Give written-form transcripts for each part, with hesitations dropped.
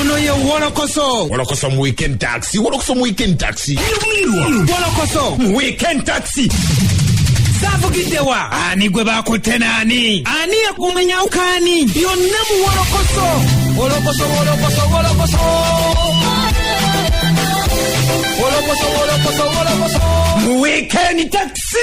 ono ye WOLOKOSO. WOLOKOSO mu weekend taxi. WOLOKOSO mu weekend taxi. WOLOKOSO mu weekend taxi. Savugidewa. Ani gwe bakotte nani? Ani yakumenya ukani? Yonna mu WOLOKOSO. WOLOKOSO. WOLOKOSO. Mu weekend taxi.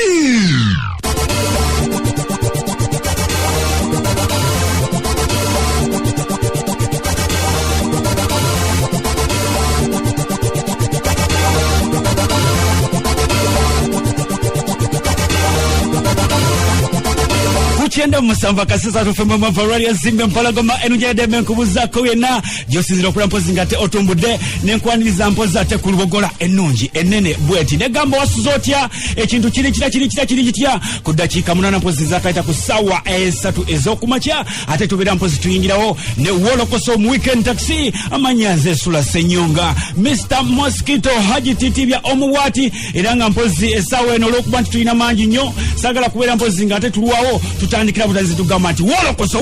Kuchenda musamba kasisa tufema mavarali ya SIMBA mpalagoma enujede menkubuza kuyena josizira okula mpozi ngate otumbude nenkwaniriza mpozi ate kulubogola enungi enene bweti negambo wasuzotya ekintu kiri kitya ku dakika 8 mpozi zakaita ku sawa 3 ezokumakya ate tubira mpozi tuyingirawo ne WOLOKOSO mu weekend taxi amanyanze sula senyonga Mr. Mosquito Haji Titibya omuwati eranga mpozi esawa eno lokuba tuyina mangi nnyo sagala kubera mpozi ngate tuluwawo tutandikira butazi tugamba nti WOLOKOSO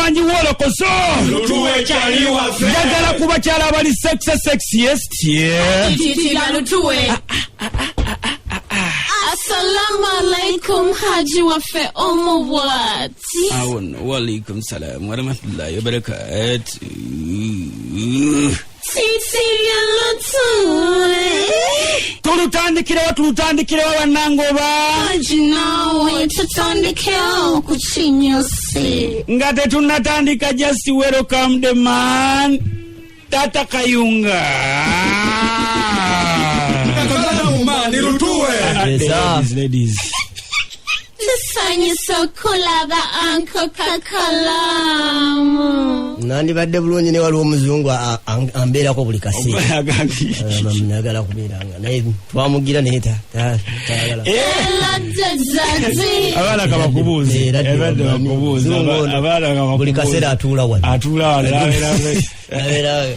Wanyi WOLOKOSO Lutuwe chali wafe Yagala kuba chala abali sexiest Titila lutuwe Assalamu alaikum Haji wafe omuwati Wa alaikum salam wa rahmatullahi wa barakatuh Titila lutuwe Tulutandikira wanangoba Haji nawe tutandikira kuchinyose ngate tunatandika just welcome the man Tata Kayunga Kakalamu ni lutuwe. Ladies Lisanyi sokulaba anko Kakalamu Nandi badde bulungi ne waliwo omuzungu ambeerako buli kaseera nyagala kubeeranga naye twamugira naye tayagala abaana kabakubuuze buli kaseera atuula wano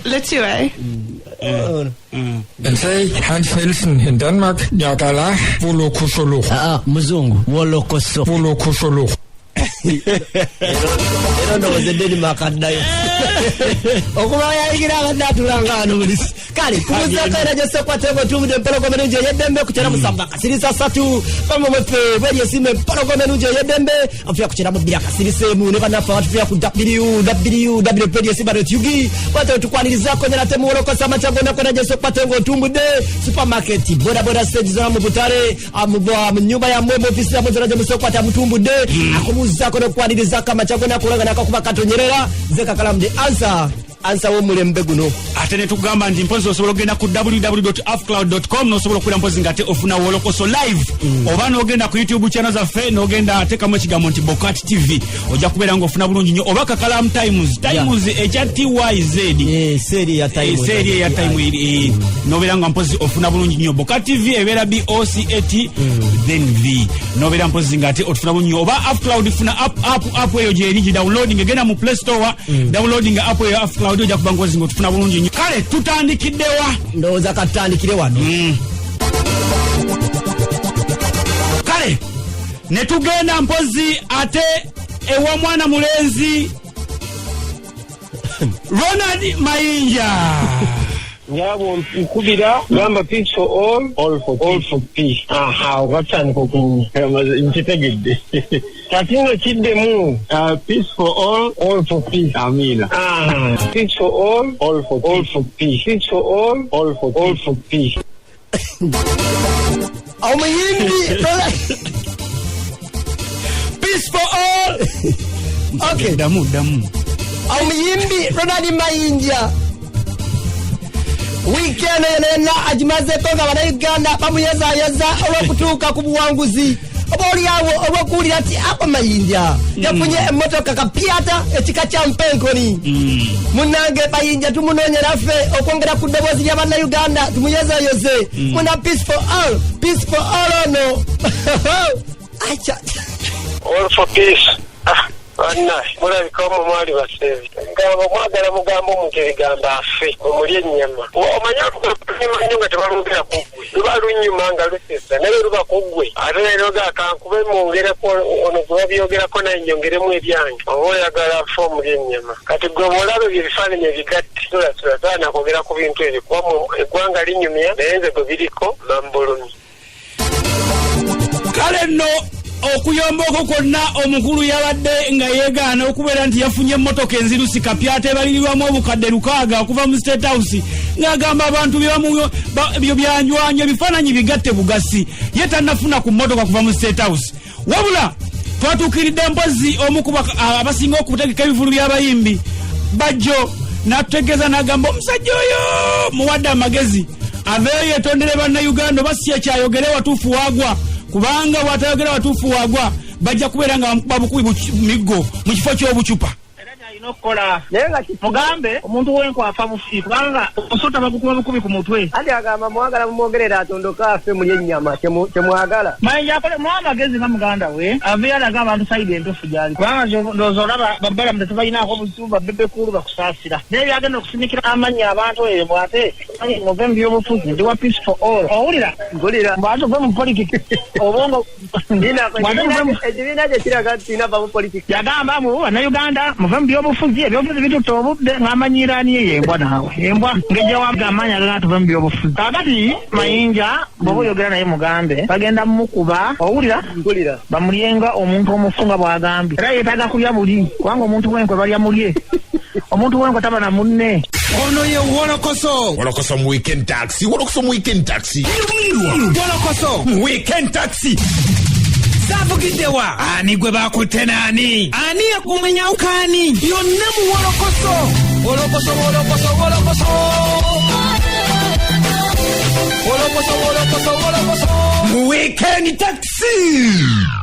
Lutuwe En zei Hans Nielsen in Denmark, Ayagala, WOLOKOSO. muzungu WOLOKOSO. Era ndowooza Denmark addayo okuba yayigira abadde atulanga wano bulisi kale kubuzako era gyosekwatengo tumudde empologoma enungi ey'eddembe kukyera musamba kasirisa 3 bamumwefe bweri esimba empologoma enungi ey'eddembe afuya kukyera mu 2 akasiriseemu ne bannaffe abatufuya ku www.esimba.ug bwate wetukwanirizaako nyala te mu WOLOKOSO amakya gonna kona gyosekwatengo otumbudde supermarket bodaboda stage zona mu butale mu nnyumba yammwe mu ofisi yammwe zona gye musokwata mutumbudde akubuuzako n'okwanirizaako amakya gonna kulanga n'akakuba katonyerera ze Kakalamu the answer w'omulembe guno ate ne tugamba nti mpozi osobola ogenda ku www.afcloud.com n'osobola okwira mpozi ngate ofuna WOLOKOSO live oba n'ogenda ku YouTube channel zaffe n'ogenda atekamu ekigambo nti Bokat TV ojja kubeera ng'ofuna bulungi nnyo oba Kakalamu TYMZ ekya TYZ seeri ya time n'obeera nga mpozi ofuna bulungi nnyo Bokat TV ebeera BOCAT then V n'obeera mpozi ngate otufuna bulungi nnyo oba Afcloud funa app eyo gyeri gidownloading egenda mu Play Store downloading app eyo Afcloud ojja kuba ngozi ng'otufuna bulungi nnyo kale tutandikiddewa ndowooza katutandikire wano kale ne tugenda mpozi ate ewa mwana mulenzi Ronald Mayinja Nyabo nkubira gamba peace for all for peace. Watani koku nchitegede. Katino chidemu peace for all for peace. Amina. Peace for all for peace. Peace for all for peace. Amayindi peace for all. Okay, damu Amayindi Ronald Mayinja weekend ena ajimaze konga bana Uganda bamuyeza olwokutuuka ku buwanguzi obaoliawo olwokuwulira ati apa Mayinja yafunye emmotoka kapiata ekika kya mpenkoni munange Mayinja tumunoonyera ffe okwongera ku ddoboozi lya banna Uganda tumuyezayoze muna peace for all no acha All for peace. Anna, mulabika omumwali baseevi. Ngamba mwagala mugambo omuntu ebigamba afe, omulye ennyama. Omanya olunyuma nga tebalugera ku ggwe. Luba lunyuma nga lusesa, naye luba ku ggwe. Ate leero gaakankube mwongereko ono gwe babyogerako naye nyongeremu ebyange. Oba oyagala afe omulye ennyama. Kati gwe bw'olaba ebyo ebifaananyi ebigatte, saana kwogera ku bintu ebyo kuba eggwanga linyumya naye nze gwe biriko bambulumi. Kale nno okuyombako kwonna omukulu yabadde nga yeegaana okubeera nti yafunye emmotoka enzirusi kapyata ebalirirwamu obukadde 600 okuva mu State House ng'agamba abantu byo byanjwanyo ebifaananyi bigatte bugasi ye tannafuna ku mmotoka kuva mu State House. Wabula twatuukiridde mpozi omukuba abasinga okutegeka ebivulu by'abayimbi bajjo n'atutegeeza n'agamba omusajja oyo muwadde amagezi aveeyo yetondere bannayuganda oba si ekyayogere watuufu waagwa kubanga bw'atayogera watuufu waagwa bajja kubeera nga bamukuba bukubi miggo mu kifo ky'obucupa. Nokola nenga mugambe omuntu wenkwafa mufi kubanga osota bakukuba bukubi ku mutwe ati agamba mwagala mumwogerera atondoka afe mulye ennyama temwagala Mayinja akole mwamagezi nga muganda we abeera agamba abantu saidi entofu gyali kubanga ndozolaba babbala mutete balinaako obusuba bebekulu bakusaasira naye byagenda okusimikira amannya abantu eyo bwate muve mu byobufuzi ndi wa peace for all owulira bwate ove mu politics obongo ekibiina kye kiraga tinava mu politics yagamba mu bannayuganda muve mu byobufuzi ebyobufuzi bituta obudde ng'amanyiraani ye yembwa naawe embwa ngejja wamanya agala tuve mu byobufuzi kakati Mayinja bw'oba oyogera naye mugambe bagenda mumukuba owulira bamulyenga omuntu omufu nga bw'agambye era yeetaaga kulya buli kubanga omuntu w'enkwe balya mulye omuntu w'enkwe taba na munne ono ye wolokoso mu weekend taxi weekend taxi savugiddewa ani gwe bakutte naani ani yakumenyawukani yonna mu wolokoso mu weekend taxi